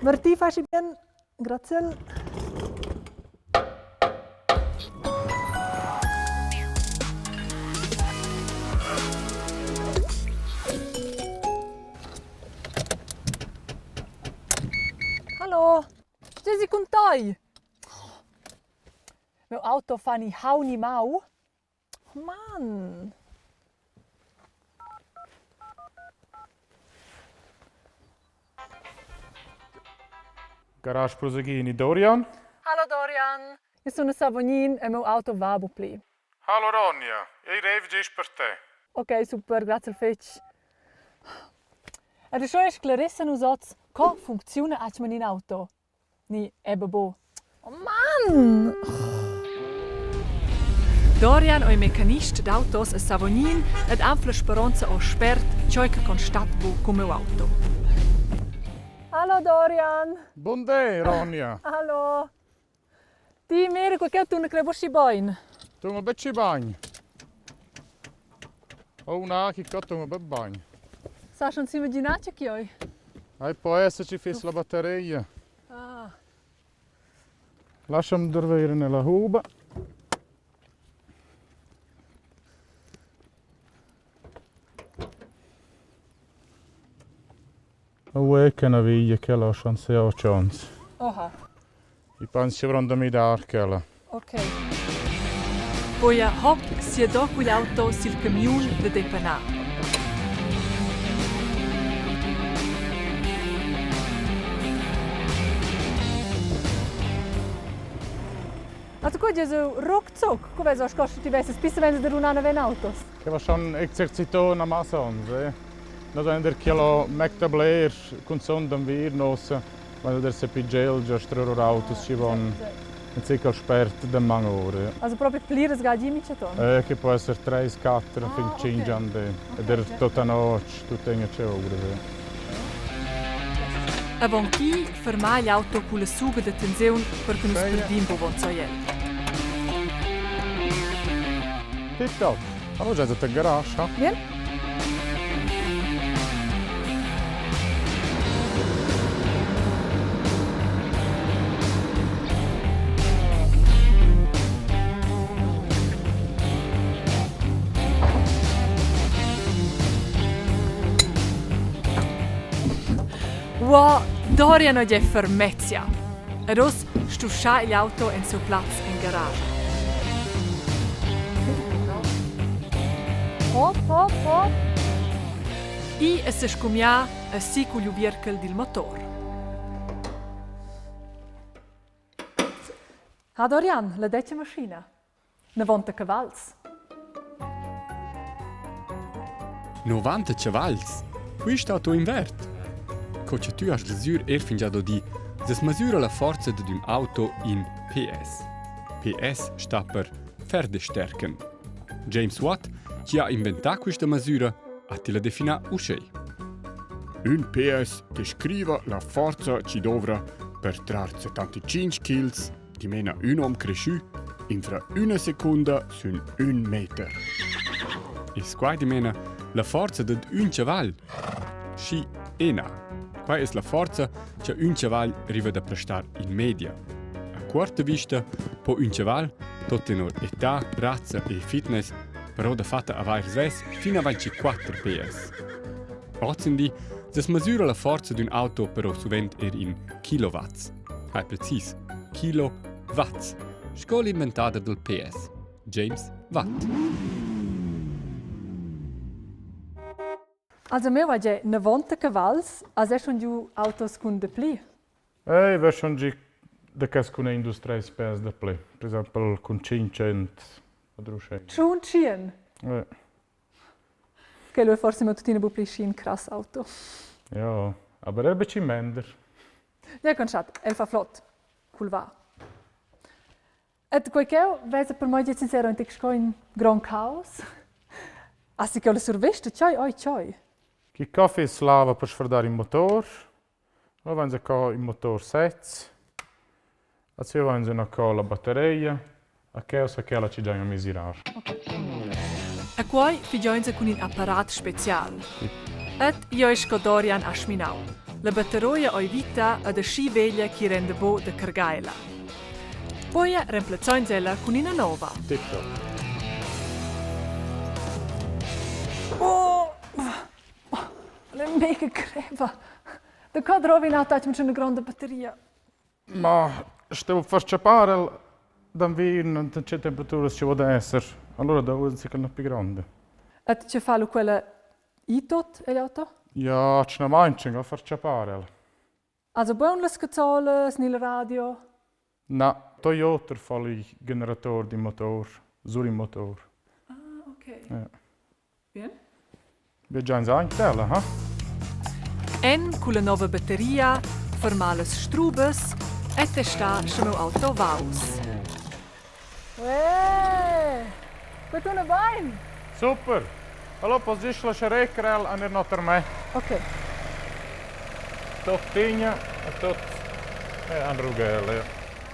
Martì, facci bien. Grazie. Hallo, Jesi con toi. Meu auto fa ni hau ni mau. Mann. Garage Proseghini, Dorian? Hallo Dorian. Io sono Savonin e meu auto va a pli. Hallo Ronja, ich reve per te. Ok, super, grazie fetch. Adesso è sclaressa nusots co funziona achman in auto. Ni ebabo. Oh Mann! Dorian è meccanist d'autos a Savonin ed ampla speranza o spert ciò che constat bu come auto. Hallo Dorian. Buon day, Ronja. Hallo. Ti mere qualche tu ne creboshi boin. Tu un becci bagno. Oh, una che cotto un bel bagno. Sa schon si immaginate che oi? Hai può esserci fissa la batteria. Ah. Lasciami dormire nella huba. Oh, che naviglia che la chance ho chance. Oha. I pensi ci avranno da mi dar che la. Ok. Poi a hoc si do quell'auto sil camion de depenar. Also gut, also ruckzuck, come so scosti ti vesse spissa wenn der unana ven autos. Che va schon exercito na Amazon, non vender che lo McDabler con sondam vir nos, quando der se pigel già stroro autos ci von un circa spert de mangore. Also proprio plires ga di miceton. Che può essere 3, 4, fin 5 anni. Ed er tutta noce, tutto in c'è ore. Avon chi ferma l'auto con la suga de tensione perché non sperdin po von soiel. Tip top. Allora già siete in garage, no? Bien? Wow, Dorian è fermezia. Ed os stuscia l'auto in suo platz in garage. Hop, hop, hop. I se scumia a si con l'uvierkel del motor. Ah, Dorian, la deccia macchina. 90 cavals. 90 cavals? Qui sta tu in vert. Coche tu has lesur fin già di se misura la forza di un auto in PS. PS sta per Pferdestärken. James Watt, che ha inventato questa misura, ha la definita uscei. Un PS descrive la forza che dovrà per trar 75 kg di mena un uomo cresciuto in fra una seconda su un meter. E qua di mena la forza di un cavallo, sci ena. Qua è la forza che un cavallo arriva a prestare in media. A corta vista, può un cavallo, tutto in età, razza e fitness, però da fatta a vari sves fino a 24 PS. Oggi si misura la forza di un'auto però sovente in kilowatts. È preciso, kilowatts. Scuola inventata del PS. James Watt. Also mir war ja 90 cavals, also schon du Autos con de pli. Io schon già da che con industria spes da ple. Per esempio con 500 o 300. Schon chien. Che lui forse ma tutti ne bu pli schien krass Auto. Ja, aber er becci mender. Ja, kan schat, elfa flott. Cool va. Et qualche vese per moi sincero in tic in grand chaos. Assi che le surveste, choi oi choi. Chi caffè slava per sfardare il motore. Poi vanno a il motore sezz. Poi vanno a la batteria. A che osa che la ci già a misurare. E poi figlioinza con un apparato speciale. Et io esco Dorian a schminau. la batteria oi vita ad a sci veglia chi rende bo da cargaila. Poi reemplazzonzella con una nova. TikTok. Oh! Le mega creva. Da qua trovi in auto c'è una grande batteria. Ma stavo a far sciapare d'inverno, non c'è temperatura ci vuole essere. Allora da usi che è più grande. E c'è fallo quella itot e auto? Ja, c'è una mancia a far sciapare. Also buon le scazzole, nel radio. No, Toyota fa i generatori di motore, sul motor. Ah, ok. Ja. Bien. Wir già in Saintella, ha? En con la nuova batteria, fermare le strubes e testare se il auto vaus. Wat doen we wijn? Super! Allora position la scerecrel e non per me. Ok. Tot tigna e tot an rugelle.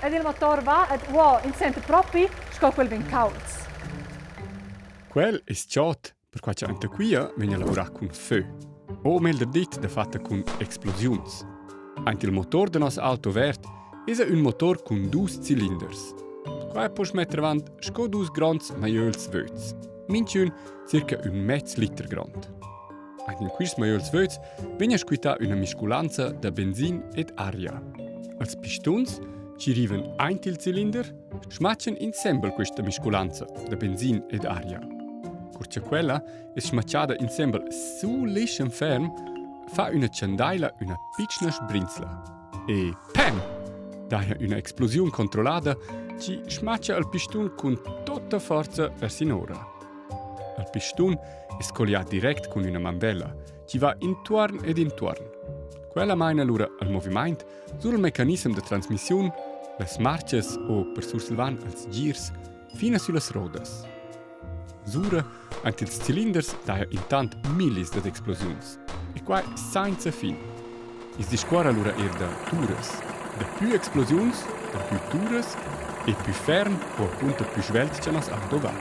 Ed il motor va ed wow, in sente proprio sco quel ben cauts. Quel è ciot, per qua c'è anche qui viene a lavorare con feu. O meglio dit, da fatta con explosions. Anche il motor del nostro auto vert è un motor con 2 cilinders. Qua puoi mettere avanti sco 2 grandi maiols vöts. Minchun circa un mezz liter grand. Anche in questo maiols vöts viene squita una misculanza da benzin ed aria. Als pistons ci arrivano un cilindro, smacciano insieme questa misculanza da benzin ed aria. Curcia quella è smacciata insieme su liscian ferm, fa una ciandaila una piccina sbrinzla. E pam! Daher una esplosione controllata ci smaccia il piston con tutta forza a sinora. Il piston è scogliato direct con una mambella, ci va intorno ed intorno. Quella maina allora il movimento sul meccanismo di trasmissione, le marches o per sursilvan als girs fino sulle rodas. Sura anche i cilinders daher intant millis di esplosioni. E qua senza fin. Is di scuola allora da tures. Da più esplosioni, da più tures e più ferm o appunto più svelti c'è nos auto va.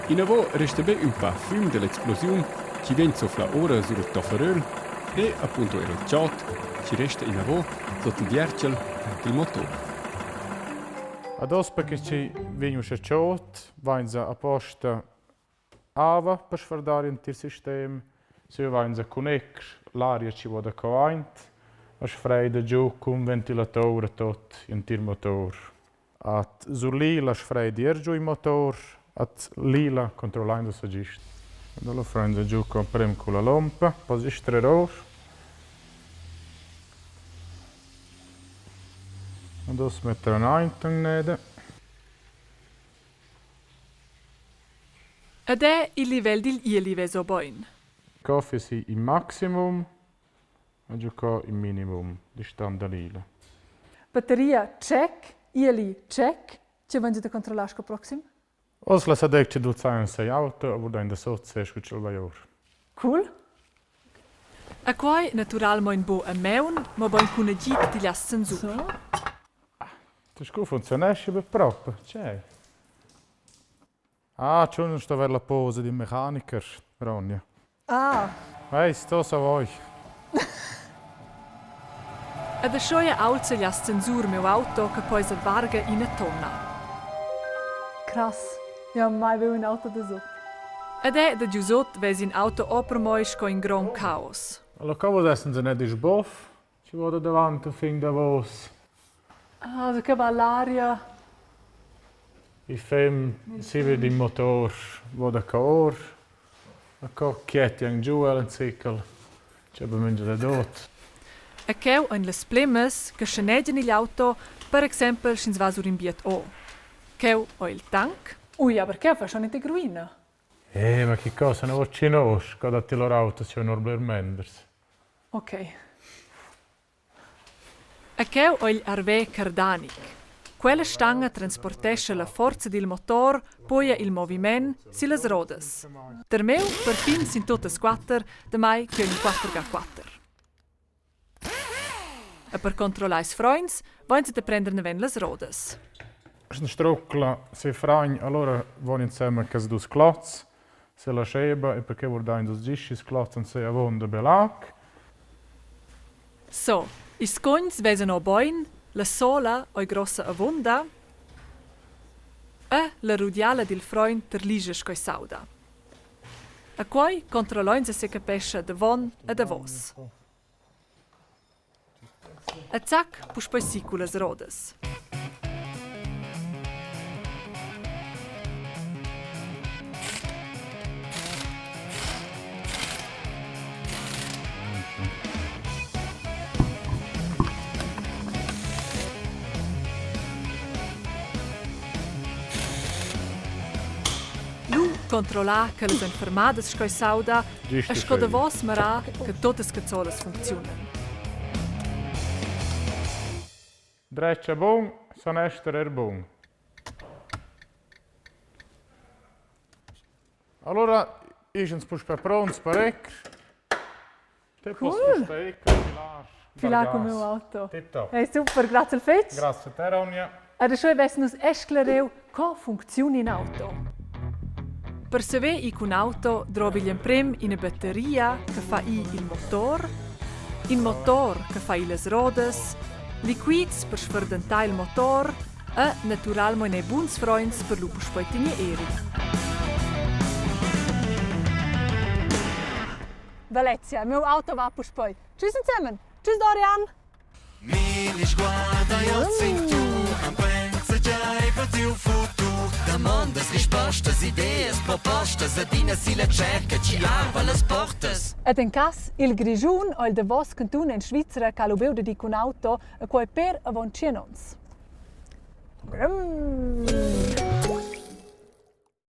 In avo resta be un parfum dell'esplosione che viene soffla ora sul tofferol e appunto il ciot ci resta in avo sotto il diercel anche il motore. Adesso perché ci viene sciacciot, vanno apposta ava per sfardare il sistema, se vanno a connectere l'aria ci vuole coaint, a sfreida giù con ventilatore tot in tir motor. At sulì la sfreida giù il motor, at lila controllando se giusto. Allora frendo giù con la lampa, posistrerò. Adesso mettere un eintang. Ed è il livello di Ielive so boin. Kaffee si im Maximum und giocò im Minimum di standardile. Batteria check, Ieli check. Ci vanno da controllare sco proxim? Osla sa dec che du sei auto, aber da in der Sozze ist gut Bajor. Cool. A quai natural mo in bo a meun, mo boin cuna git di las censur. Das gut funzionesce per proprio, c'è. Ah, schon sto per la pose di mechaniker, Ronja. Ah. Weißt du, so voi. Ed a scioia alza las censur meu auto che poi se varga in a tonna. Krass. Ja, mai veu un auto da so. Ed è da giusot ves in auto opera moi sco in gran caos. Allora, come essen sie nicht boff? Ci vuole davanti fin da vos. Ah, so che va l'aria. I fem si vede il motor, vuole cor. A cocchietti in giù al ciclo. C'è bisogno da dot. E cheu ein les plemmes che sceneggian il auto, per esempio, schins va sur in biet o. Cheu o il tank. Ui, aber cheu fa schon in te gruina. Ma che cosa, non ci conosco, da te loro auto c'è un Orbler Menders. Ok. E cheu o il RV Cardanic. Quella stanga transportesce la forza del motor, poi il movimento sulle rodas. Der meu, per fin sin tutte quattro, da mai che un 4x4. E per controllare i freunds, vogliono si prendere ven le rodas. Se un struccla si fragna, allora vanno insieme che si dus clotz, se la sceba e perché vorrà in dus gisci clotz non si avonda belag. So, is cogns vesen o boin, la sola oi grossa avunda, e la rudiala dil freund ter ligia scoi sauda. A quai controloins se capescha davon e davos. A zac pus poi siculas rodas. Controlar che le enfermadas scoi sauda Giusto, e sco da Feli. vos marà che tutte le cazzolas funzionano. Dreccia bon, sonester bon. Allora, isens pus per pronts per ecr. Te Cool. Filar con meu auto. Tip-top. Hey, super, grazie al fetch. Grazie a te, Ronja. Ed això ves nus esclareu co funziona in auto. Per saver i con auto trovi gli prem in batteria che fa il motor che fa le rodas, liquids per sferdentare il motor e naturalmente nei buons freunds per lo puspoitigni eri. Valencia, meu auto va puspoi. Tschüss insieme. Tschüss Dorian. Mi sguarda io tu, am pensa già per il futuro. Damondas, rispostas, ideias, propostas, adina si la cerca, ci arva le portas. Ed in cas, il Grigiun o il Davos cantun in Svizzera che lo beude di con auto e quai per avon cienons. Grum.